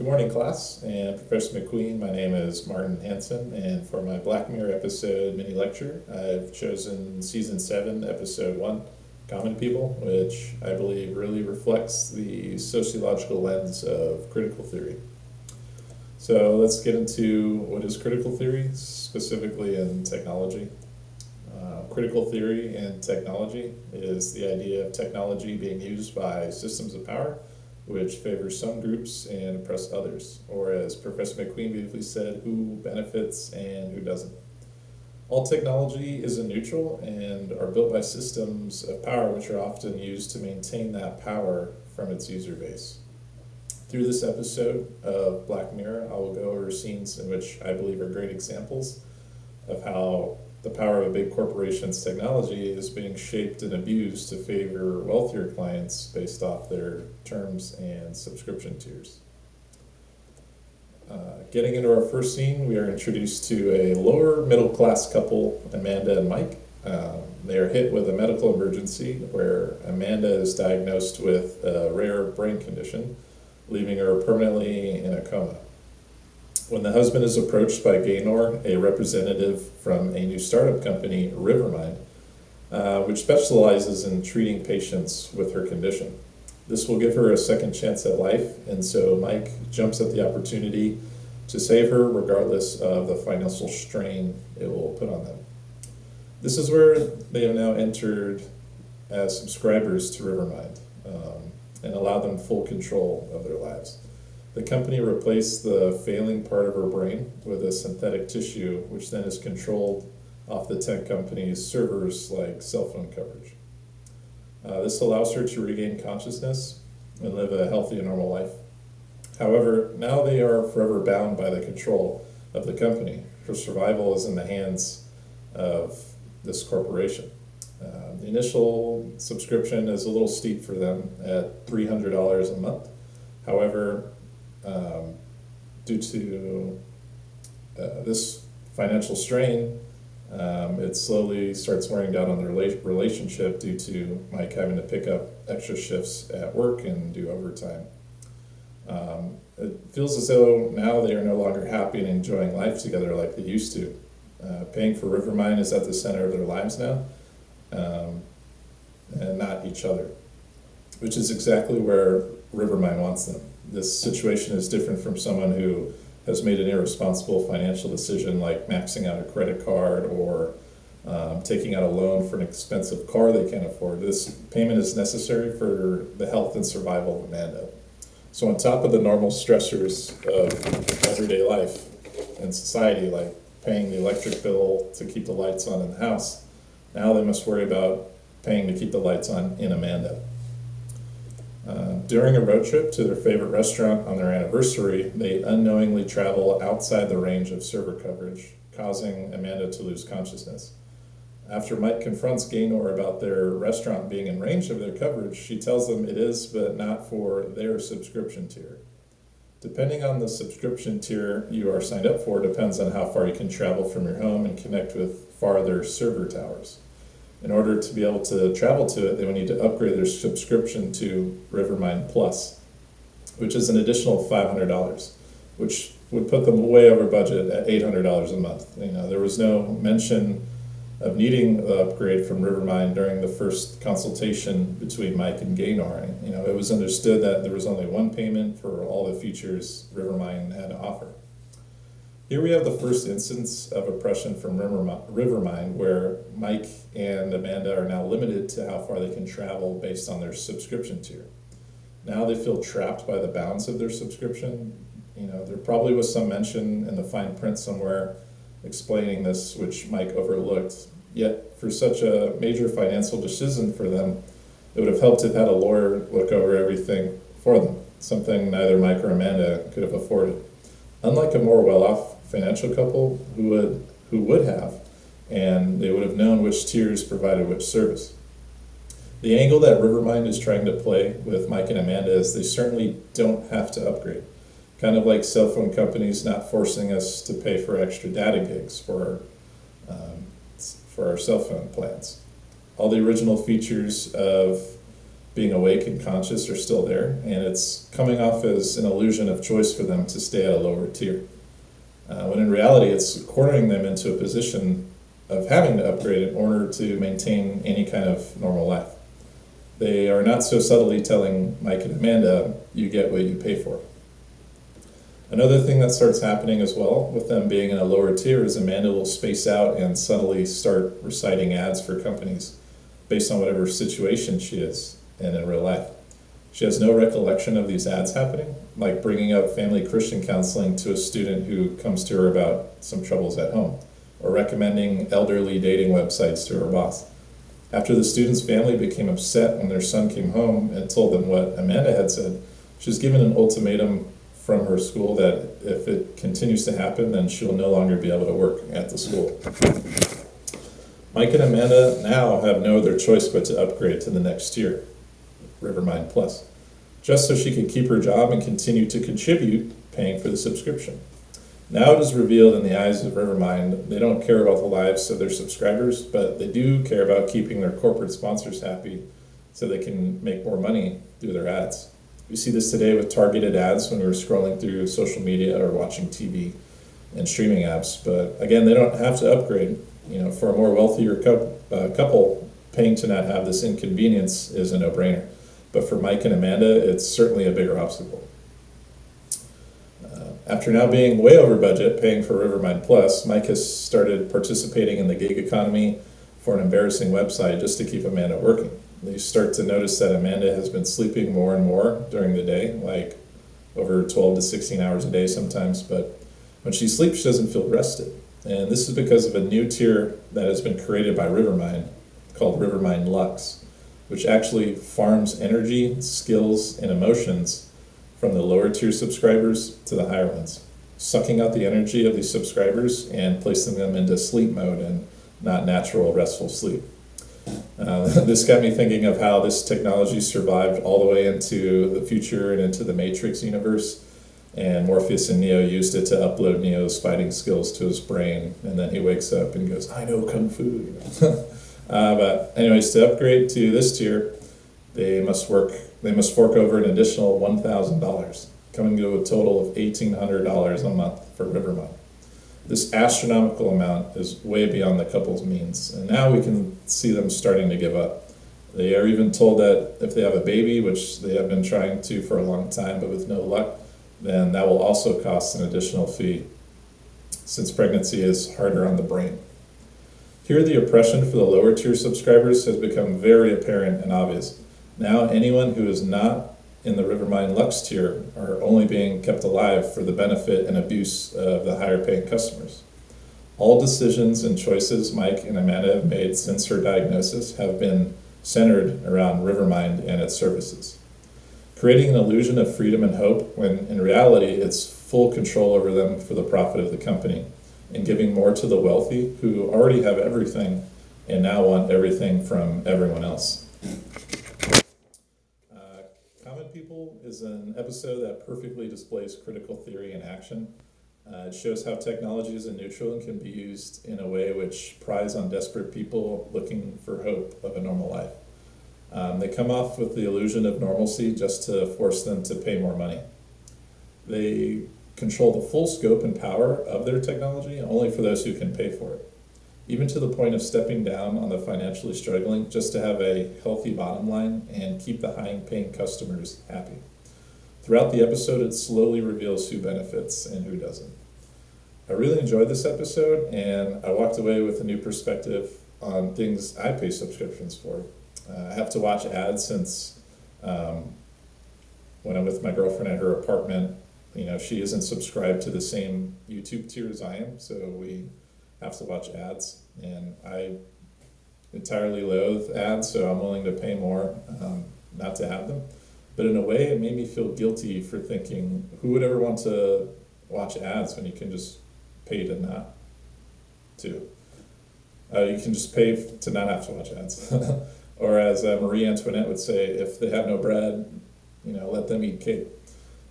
Good morning, class, and Professor McQueen. My name is Martin Hanson, and for my Black Mirror episode mini lecture, I've chosen Season 7, Episode 1, Common People, which I believe really reflects the sociological lens of critical theory. So let's get into what is critical theory, specifically in technology. Critical theory in technology is the idea of technology being used by systems of power which favors some groups and oppress others, or as Professor McQueen beautifully said, who benefits and who doesn't. All technology isn't neutral and are built by systems of power which are often used to maintain that power from its user base. Through this episode of Black Mirror, I will go over scenes in which I believe are great examples of how the power of a big corporation's technology is being shaped and abused to favor wealthier clients based off their terms and subscription tiers. Getting into our first scene, we are introduced to a lower middle class couple, Amanda and Mike. They are hit with a medical emergency where Amanda is diagnosed with a rare brain condition, leaving her permanently in a coma. When the husband is approached by Gaynor, a representative from a new startup company, Rivermind, which specializes in treating patients with her condition. This will give her a second chance at life, and so Mike jumps at the opportunity to save her regardless of the financial strain it will put on them. This is where they have now entered as subscribers to Rivermind and allow them full control of their lives. The company replaced the failing part of her brain with a synthetic tissue, which then is controlled off the tech company's servers like cell phone coverage. This allows her to regain consciousness and live a healthy and normal life. However, now they are forever bound by the control of the company. Her survival is in the hands of this corporation. The initial subscription is a little steep for them at $300 a month. However, due to this financial strain, it slowly starts wearing down on their relationship due to Mike having to pick up extra shifts at work and do overtime. It feels as though now they are no longer happy and enjoying life together like they used to. Paying for Rivermind is at the center of their lives now, and not each other, which is exactly where Rivermind wants them. This situation is different from someone who has made an irresponsible financial decision like maxing out a credit card or taking out a loan for an expensive car they can't afford. This payment is necessary for the health and survival of Amanda. So on top of the normal stressors of everyday life and society, like paying the electric bill to keep the lights on in the house, now they must worry about paying to keep the lights on in Amanda. During a road trip to their favorite restaurant on their anniversary, they unknowingly travel outside the range of server coverage, causing Amanda to lose consciousness. After Mike confronts Gaynor about their restaurant being in range of their coverage, she tells them it is, but not for their subscription tier. Depending on the subscription tier you are signed up for depends on how far you can travel from your home and connect with farther server towers. In order to be able to travel to it, they would need to upgrade their subscription to Rivermind Plus, which is an additional $500, which would put them way over budget at $800 a month. There was no mention of needing the upgrade from Rivermind during the first consultation between Mike and Gaynor. It was understood that there was only one payment for all the features Rivermind had to offer. Here we have the first instance of oppression from Rivermind, where Mike and Amanda are now limited to how far they can travel based on their subscription tier. Now they feel trapped by the bounds of their subscription. There probably was some mention in the fine print somewhere explaining this, which Mike overlooked. Yet, for such a major financial decision for them, it would have helped to have had a lawyer look over everything for them, something neither Mike or Amanda could have afforded. Unlike a more well-off financial couple who would have, and they would have known which tiers provided which service. The angle that Rivermind is trying to play with Mike and Amanda is they certainly don't have to upgrade. Kind of like cell phone companies not forcing us to pay for extra data gigs for our cell phone plans. All the original features of being awake and conscious are still there, and it's coming off as an illusion of choice for them to stay at a lower tier. When in reality, it's cornering them into a position of having to upgrade in order to maintain any kind of normal life. They are not so subtly telling Mike and Amanda, you get what you pay for. Another thing that starts happening as well with them being in a lower tier is Amanda will space out and subtly start reciting ads for companies based on whatever situation she is in real life. She has no recollection of these ads happening, like bringing up family Christian counseling to a student who comes to her about some troubles at home, or recommending elderly dating websites to her boss. After the student's family became upset when their son came home and told them what Amanda had said, she was given an ultimatum from her school that if it continues to happen, then she'll no longer be able to work at the school. Mike and Amanda now have no other choice but to upgrade to the next tier, Rivermind Plus, just so she could keep her job and continue to contribute paying for the subscription. Now it is revealed in the eyes of Rivermind, they don't care about the lives of their subscribers, but they do care about keeping their corporate sponsors happy so they can make more money through their ads. We see this today with targeted ads when we're scrolling through social media or watching TV and streaming apps. But again, they don't have to upgrade. For a more wealthier couple, paying to not have this inconvenience is a no-brainer. But for Mike and Amanda, it's certainly a bigger obstacle. After now being way over budget, paying for Rivermind Plus, Mike has started participating in the gig economy for an embarrassing website just to keep Amanda working. They start to notice that Amanda has been sleeping more and more during the day, like over 12 to 16 hours a day sometimes, but when she sleeps, she doesn't feel rested. And this is because of a new tier that has been created by Rivermind called Rivermind Lux, which actually farms energy, skills, and emotions from the lower tier subscribers to the higher ones, sucking out the energy of these subscribers and placing them into sleep mode and not natural restful sleep. This got me thinking of how this technology survived all the way into the future and into the Matrix universe, and Morpheus and Neo used it to upload Neo's fighting skills to his brain, and then he wakes up and goes, I know Kung Fu. But anyways, to upgrade to this tier, they must fork over an additional $1,000, coming to a total of $1,800 a month for Rivermind. This astronomical amount is way beyond the couple's means, and now we can see them starting to give up. They are even told that if they have a baby, which they have been trying to for a long time but with no luck, then that will also cost an additional fee, since pregnancy is harder on the brain. Here, the oppression for the lower tier subscribers has become very apparent and obvious. Now, anyone who is not in the Rivermind Lux tier are only being kept alive for the benefit and abuse of the higher paying customers. All decisions and choices Mike and Amanda have made since her diagnosis have been centered around Rivermind and its services, creating an illusion of freedom and hope when in reality it's full control over them for the profit of the company, and giving more to the wealthy who already have everything and now want everything from everyone else. Common People is an episode that perfectly displays critical theory in action. It shows how technology is a neutral and can be used in a way which preys on desperate people looking for hope of a normal life. They come off with the illusion of normalcy just to force them to pay more money. They control the full scope and power of their technology only for those who can pay for it, even to the point of stepping down on the financially struggling just to have a healthy bottom line and keep the high-paying customers happy. Throughout the episode, it slowly reveals who benefits and who doesn't. I really enjoyed this episode, and I walked away with a new perspective on things I pay subscriptions for. I have to watch ads since when I'm with my girlfriend at her apartment, she isn't subscribed to the same YouTube tier as I am, so we have to watch ads, and I entirely loathe ads, so I'm willing to pay more not to have them. But in a way, it made me feel guilty for thinking, who would ever want to watch ads when you can just pay to not to? You can just pay to not have to watch ads. Or as Marie Antoinette would say, if they have no bread, let them eat cake.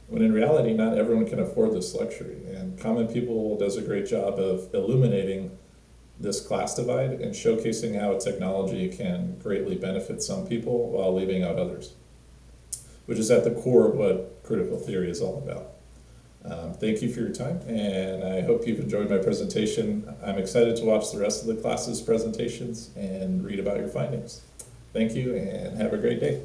When in reality, not everyone can afford this luxury, and Common People does a great job of illuminating this class divide and showcasing how technology can greatly benefit some people while leaving out others, which is at the core of what critical theory is all about. Thank you for your time, and I hope you've enjoyed my presentation. I'm excited to watch the rest of the class's presentations and read about your findings. Thank you, and have a great day.